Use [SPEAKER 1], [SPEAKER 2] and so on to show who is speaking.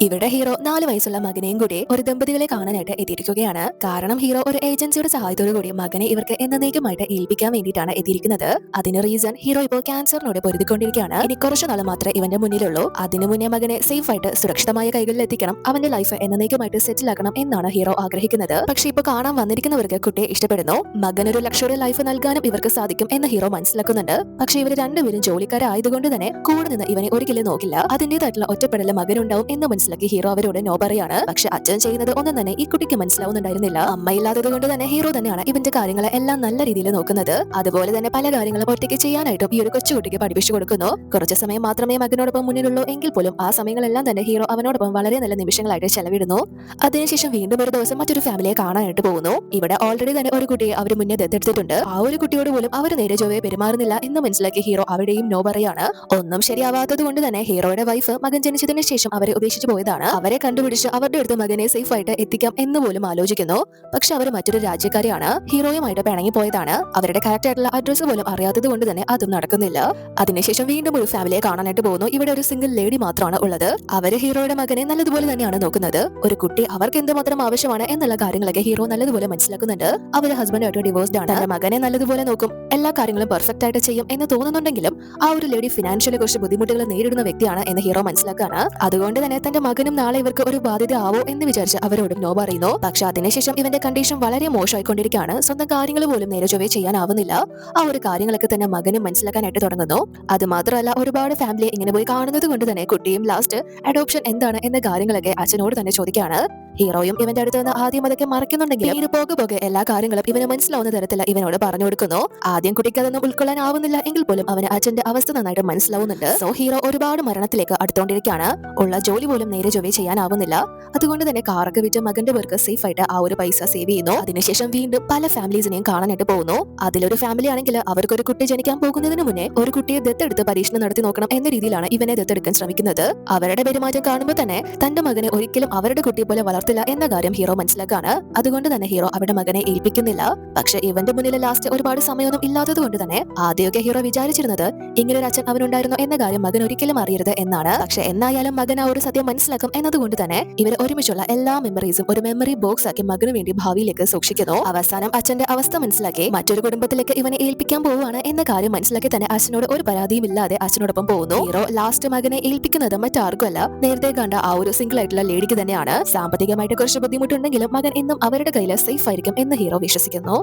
[SPEAKER 1] ഇവിടെ ഹീറോ 4 വയസ്സുള്ള മകനെയും കൂടി ഒരു ദമ്പതികളെ കാണാനായിട്ട് എത്തിയിരിക്കുകയാണ്. കാരണം ഹീറോ ഒരു ഏജൻസിയുടെ സഹായത്തോടു കൂടി മകനെ ഇവർക്ക് എന്നേക്കുമായിട്ട് ഏൽപ്പിക്കാൻ വേണ്ടിയിട്ടാണ് എത്തിയിരിക്കുന്നത്. അതിന് റീസൺ ഹീറോ ഇപ്പോൾ ക്യാൻസറിനോട് പൊരുതിക്കൊണ്ടിരിക്കുകയാണ്. ഇനി കുറച്ചു നാൾ മാത്രമേ ഇവന്റെ മുന്നിലുള്ളൂ. അതിനു മുന്നേ മകനെ സേഫ് ആയിട്ട് സുരക്ഷിതമായ കൈകളിൽ എത്തിക്കണം, അവന്റെ ലൈഫ് എന്നേക്കുമായിട്ട് സെറ്റിൽ ആക്കണം എന്നാണ് ഹീറോ ആഗ്രഹിക്കുന്നത്. പക്ഷെ ഇപ്പോൾ കാണാൻ വന്നിരിക്കുന്നവർക്ക് കുട്ടിയെ ഇഷ്ടപ്പെടുന്നു. മകനൊരു ലക്ഷറി ലൈഫ് നൽകാനും ഇവർക്ക് സാധിക്കും എന്ന് ഹീറോ മനസ്സിലാക്കുന്നുണ്ട്. പക്ഷെ ഇവർ രണ്ടുപേരും ജോലിക്കാരായതുകൊണ്ട് തന്നെ കൂടെ നിന്ന് ഇവനെ ഒരിക്കലും നോക്കില്ല. അതിന്റേതായിട്ടുള്ള ഒറ്റപ്പെടൽ മകനുണ്ടാവും എന്ന് മനസ്സിലാക്കി ഹീറോ അവരോട് നോ പറയാണ്. പക്ഷെ അച്ഛൻ ചെയ്യുന്നത് ഒന്നും തന്നെ ഈ കുട്ടിക്ക് മനസ്സിലാവുന്നുണ്ടായിരുന്നില്ല. അമ്മയില്ലാത്തത് കൊണ്ട് തന്നെ ഹീറോ തന്നെയാണ് ഇവന്റെ കാര്യങ്ങളെ എല്ലാം നല്ല രീതിയിൽ നോക്കുന്നത്. അതുപോലെ തന്നെ പല കാര്യങ്ങളും ഒറ്റയ്ക്ക് ചെയ്യാനായിട്ടും ഈ ഒരു കൊച്ചുകുട്ടിക്ക് പഠിപ്പിച്ചു കൊടുക്കുന്നു. കുറച്ച് സമയം മാത്രമേ മകനോടൊപ്പം മുന്നിലുള്ളൂ എങ്കിൽ പോലും ആ സമയങ്ങളെല്ലാം തന്നെ ഹീറോ അവനോടൊപ്പം വളരെ നല്ല നിമിഷങ്ങളായിട്ട് ചെലവിടുന്നു. അതിനുശേഷം വീണ്ടും ഒരു ദിവസം മറ്റൊരു ഫാമിലിയെ കാണാനായിട്ട് പോകുന്നു. ഇവിടെ ഓൾറെഡി തന്നെ ഒരു കുട്ടിയെ അവർ മുന്നേ ദത്തെടുത്തിട്ടുണ്ട്. ആ ഒരു കുട്ടിയോട് പോലും അവർ നേരെ ചൊവ്വേ പെരുമാറുന്നില്ല എന്ന് മനസ്സിലാക്കി ഹീറോ അവിടെയും നോ പറയാണ്. ഒന്നും ശരിയാവാത്തത് കൊണ്ട് തന്നെ ഹീറോയുടെ വൈഫ് മകൻ ജനിച്ചതിന് ശേഷം അവരെ ഉപേക്ഷിച്ചു പോയതാണ്. അവരെ കണ്ടുപിടിച്ച് അവരുടെ അടുത്ത് മകനെ സേഫ് ആയിട്ട് എത്തിക്കാം എന്ന് പോലും ആലോചിക്കുന്നു. പക്ഷെ അവർ മറ്റൊരു രാജ്യക്കാരെയാണ്. ഹീറോയുമായിട്ട് പിണങ്ങി പോയതാണ്. അവരുടെ കറക്റ്റ് ആയിട്ടുള്ള അഡ്രസ്സ് പോലും അറിയാത്തത് കൊണ്ട് തന്നെ അതും നടക്കുന്നില്ല. അതിനുശേഷം വീണ്ടും ഒരു ഫാമിലിയെ കാണാനായിട്ട് പോകുന്നു. ഇവിടെ ഒരു സിംഗിൾ ലേഡി മാത്രമാണ് ഉള്ളത്. അവര് ഹീറോയുടെ മകനെ നല്ലതുപോലെ തന്നെയാണ് നോക്കുന്നത്. ഒരു കുട്ടി അവർക്ക് എന്തുമാത്രം ആവശ്യമാണ് എന്നുള്ള കാര്യങ്ങളൊക്കെ ഹീറോ നല്ലതുപോലെ മനസ്സിലാക്കുന്നുണ്ട്. അവര് ഹസ്ബൻഡായിട്ട് ഡിവോഴ്സ്ഡ് ആണ്. തന്റെ മകനെ നല്ലതുപോലെ നോക്കും, എല്ലാ കാര്യങ്ങളും പെർഫെക്റ്റ് ആയിട്ട് ചെയ്യും എന്ന് തോന്നുന്നുണ്ടെങ്കിലും ആ ഒരു ലേഡി ഫിനാൻഷ്യലി കുറച്ച് ബുദ്ധിമുട്ടുകൾ നേരിടുന്ന വ്യക്തിയാണ് എന്ന് ഹീറോ മനസ്സിലാക്കാണ്. അതുകൊണ്ട് തന്നെ തന്റെ മകനും നാളെ ഇവർക്ക് ഒരു ബാധ്യത ആവോ എന്ന് വിചാരിച്ച് അവരോടും നോ പറയുന്നു. പക്ഷെ അതിനുശേഷം ഇവന്റെ കണ്ടീഷൻ വളരെ മോശമായിക്കൊണ്ടിരിക്കുകയാണ്. സ്വന്തം കാര്യങ്ങൾ പോലും നേരെ ചൊവ്വേ ചെയ്യാനാവുന്നില്ല. ആ ഒരു കാര്യങ്ങളൊക്കെ തന്നെ മകനും മനസ്സിലാക്കാനായിട്ട് തുടങ്ങുന്നു. അത് മാത്രമല്ല ഒരുപാട് ഫാമിലി ഇങ്ങനെ പോയി കാണുന്നത് കൊണ്ട് തന്നെ കുട്ടിയും ലാസ്റ്റ് അഡോപ്ഷൻ എന്താണ് എന്ന കാര്യങ്ങളൊക്കെ അച്ഛനോട് തന്നെ ചോദിക്കുകയാണ്. ഹീറോയും ഇവന്റെ അടുത്ത് നിന്ന് ആദ്യം അതൊക്കെ മറക്കുന്നുണ്ടെങ്കിലും ഇത് പോകെ പോകെ എല്ലാ കാര്യങ്ങളും ഇവന് മനസ്സിലാവുന്ന തരത്തിൽ ഇവനോട് പറഞ്ഞു കൊടുക്കുന്നു. ആദ്യം കുട്ടിക്ക് അതൊന്നും ഉൾക്കൊള്ളാൻ ആവുന്നില്ല എങ്കിൽ പോലും അവന് അച്ഛന്റെ അവസ്ഥ നന്നായിട്ട് മനസ്സിലാവുന്നുണ്ട്. സോ ഹീറോ ഒരുപാട് മരണത്തിലേക്ക് അടുത്തോണ്ടിരിക്കുകയാണ്. ഉള്ള ജോലി പോലും നേരെ ചൊവ്വേ ചെയ്യാനാവുന്നില്ല. അതുകൊണ്ട് തന്നെ കാറൊക്കെ വിറ്റ് മകന്റെ പേർക്ക് സേഫ് ആയിട്ട് ആ ഒരു പൈസ സേവ് ചെയ്യുന്നു. അതിനുശേഷം വീണ്ടും പല ഫാമിലീസിനെയും കാണാനായിട്ട് പോകുന്നു. അതിലൊരു ഫാമിലി ആണെങ്കിൽ അവർക്ക് ഒരു കുട്ടി ജനിക്കാൻ പോകുന്നതിന് മുന്നേ ഒരു കുട്ടിയെ ദത്തെടുത്ത് പരീക്ഷണം നടത്തി നോക്കണം എന്ന രീതിയിലാണ് ഇവനെ ദത്തെടുക്കാൻ ശ്രമിക്കുന്നത്. അവരുടെ പെരുമാറ്റം കാണുമ്പോൾ തന്നെ തന്റെ മകനെ ഒരിക്കലും അവരുടെ കുട്ടിയെ പോലെ വളർത്തില്ല എന്ന കാര്യം ഹീറോ മനസ്സിലാക്കാണ്. അതുകൊണ്ട് തന്നെ ഹീറോ അവരുടെ മകനെ ഏൽപ്പിക്കുന്നില്ല. പക്ഷെ ഇവന്റെ മുന്നിൽ ലാസ്റ്റ് ഒരുപാട് സമയമൊന്നും ഇല്ലാത്തത് കൊണ്ട് തന്നെ ആദ്യമൊക്കെ ഹീറോ വിചാരിച്ചിരുന്നത് ഇങ്ങനെ ഒരു അച്ഛൻ അവനുണ്ടായിരുന്നു എന്ന കാര്യം മകൻ ഒരിക്കലും അറിയരുത് എന്നാണ്. പക്ഷെ എന്നായാലും മകൻ ആ ഒരു സത്യം മനസ്സിലാക്കും എന്നതുകൊണ്ട് തന്നെ ഇവർ ഒരുമിച്ചുള്ള എല്ലാ മെമ്മറീസും ഒരു മെമ്മറി ബോക്സ് ആക്കി മകന് വേണ്ടി ഭാവിയിലേക്ക് സൂക്ഷിക്കുന്നു. അവസാനം അച്ഛന്റെ അവസ്ഥ മനസ്സിലാക്കി മറ്റൊരു കുടുംബത്തിലേക്ക് ഇവനെ ഏൽപ്പിക്കാൻ പോവുകയാണ് എന്ന കാര്യം മനസ്സിലാക്കി തന്നെ അച്ഛനോട് ഒരു പരാതിയും ഇല്ലാതെ അച്ഛനോടൊപ്പം പോകുന്നു. ഹീറോ ലാസ്റ്റ് മകനെ ഏൽപ്പിക്കുന്നത് മറ്റാർക്കുമല്ല, നേരത്തെ കണ്ട ആ ഒരു സിംഗിൾ ആയിട്ടുള്ള ലേഡിക്ക് തന്നെയാണ്. സാമ്പത്തികമായിട്ട് കുറച്ച് ബുദ്ധിമുട്ടുണ്ടെങ്കിലും മകൻ എന്നും അവരുടെ കയ്യിൽ സേഫ് ആയിരിക്കും എന്ന് ഹീറോ വിശ്വസിക്കുന്നു.